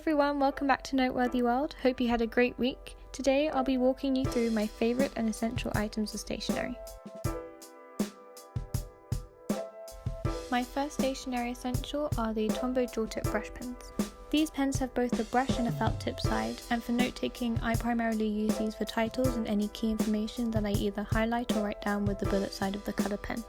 everyone, welcome back to Noteworthy World. Hope you had a great week. Today I'll be walking you through my favourite and essential items of stationery. My first stationery essential are the Tombow dual tip brush pens. These pens have both a brush and a felt tip side, and for note taking I primarily use these for titles and any key information that I either highlight or write down with the bullet side of the colour pen.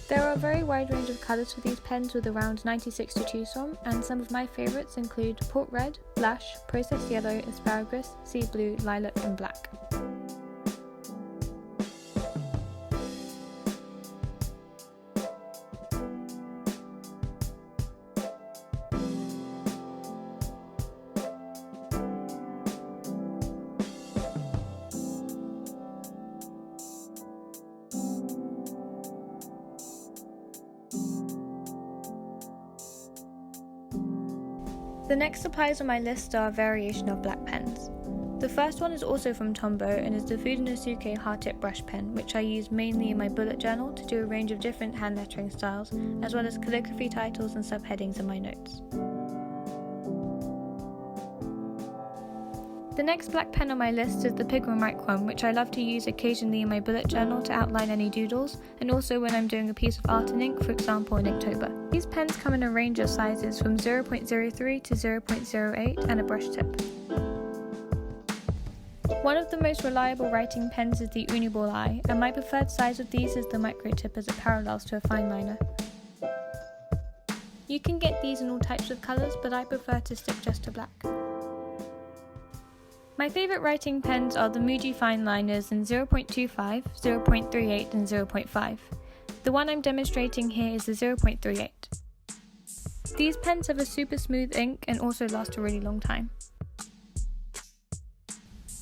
There are a very wide range of colours for these pens with around 96 to choose from, and some of my favourites include Port Red, Blush, Processed Yellow, Asparagus, Sea Blue, Lilac and Black. The next supplies on my list are a variation of black pens. The first one is also from Tombow and is the Fudonosuke hard tip brush pen, which I use mainly in my bullet journal to do a range of different hand lettering styles, as well as calligraphy titles and subheadings in my notes. The next black pen on my list is the Pigma Micron, which I love to use occasionally in my bullet journal to outline any doodles, and also when I'm doing a piece of art in ink, for example in Inktober. These pens come in a range of sizes from 0.03 to 0.08 and a brush tip. One of the most reliable writing pens is the Uniball Eye, and my preferred size of these is the micro tip as it parallels to a fine liner. You can get these in all types of colours, but I prefer to stick just to black. My favourite writing pens are the Muji Fineliners in 0.25, 0.38 and 0.5. The one I'm demonstrating here is the 0.38. These pens have a super smooth ink and also last a really long time.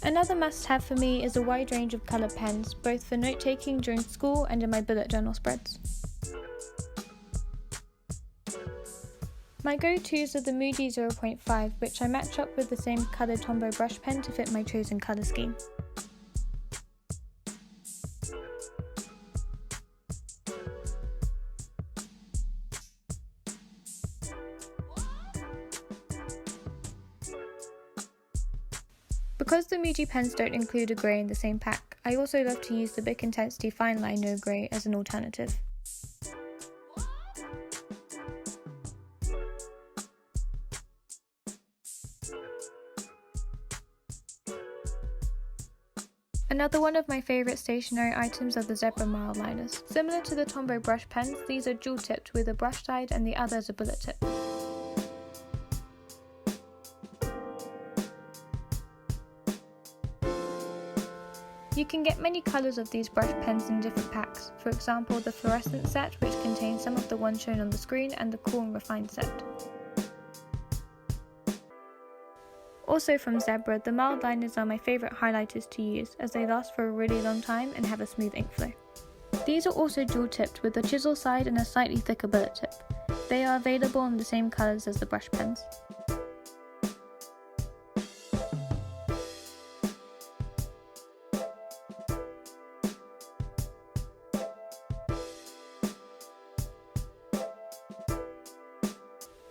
Another must-have for me is a wide range of colour pens, both for note-taking during school and in my bullet journal spreads. My go-tos are the Muji 0.5, which I match up with the same coloured Tombow brush pen to fit my chosen colour scheme. Because the Muji pens don't include a grey in the same pack, I also love to use the Bic Intensity Fine Line No Grey as an alternative. Another one of my favourite stationery items are the Zebra mild liners. Similar to the Tombow brush pens, these are dual tipped with a brush side and the other is a bullet tip. You can get many colours of these brush pens in different packs, for example the fluorescent set, which contains some of the ones shown on the screen, and the cool and refined set. Also from Zebra, the mild liners are my favourite highlighters to use as they last for a really long time and have a smooth ink flow. These are also dual tipped with a chisel side and a slightly thicker bullet tip. They are available in the same colours as the brush pens.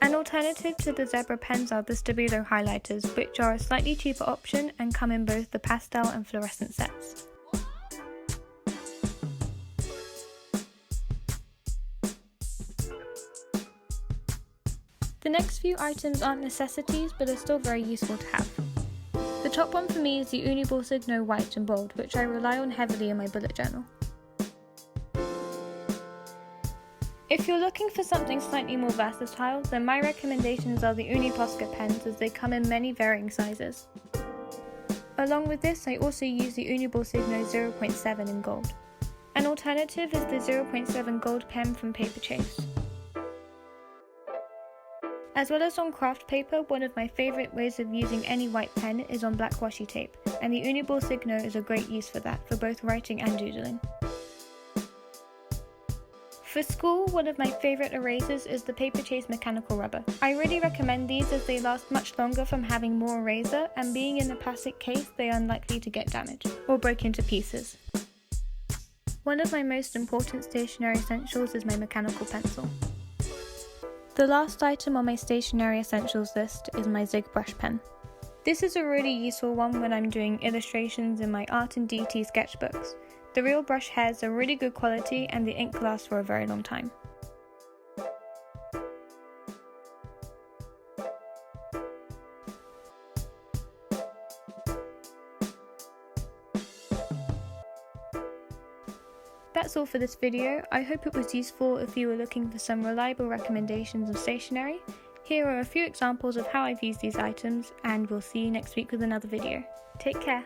An alternative to the Zebra pens are the Stabilo Highlighters, which are a slightly cheaper option and come in both the pastel and fluorescent sets. The next few items aren't necessities but are still very useful to have. The top one for me is the Uniball Signo White and Bold, which I rely on heavily in my bullet journal. If you're looking for something slightly more versatile, then my recommendations are the Uniposca Pens as they come in many varying sizes. Along with this, I also use the Uniball Signo 0.7 in gold. An alternative is the 0.7 gold pen from Paper Chase. As well as on craft paper, one of my favourite ways of using any white pen is on black washi tape, and the Uniball Signo is a great use for that, for both writing and doodling. For school, one of my favourite erasers is the Paper Chase mechanical rubber. I really recommend these as they last much longer from having more eraser, and being in a plastic case they are unlikely to get damaged or break into pieces. One of my most important stationery essentials is my mechanical pencil. The last item on my stationery essentials list is my Zig Brush Pen. This is a really useful one when I'm doing illustrations in my Art and DT sketchbooks. The real brush heads are really good quality and the ink lasts for a very long time. That's all for this video. I hope it was useful if you were looking for some reliable recommendations of stationery. Here are a few examples of how I've used these items, and we'll see you next week with another video. Take care!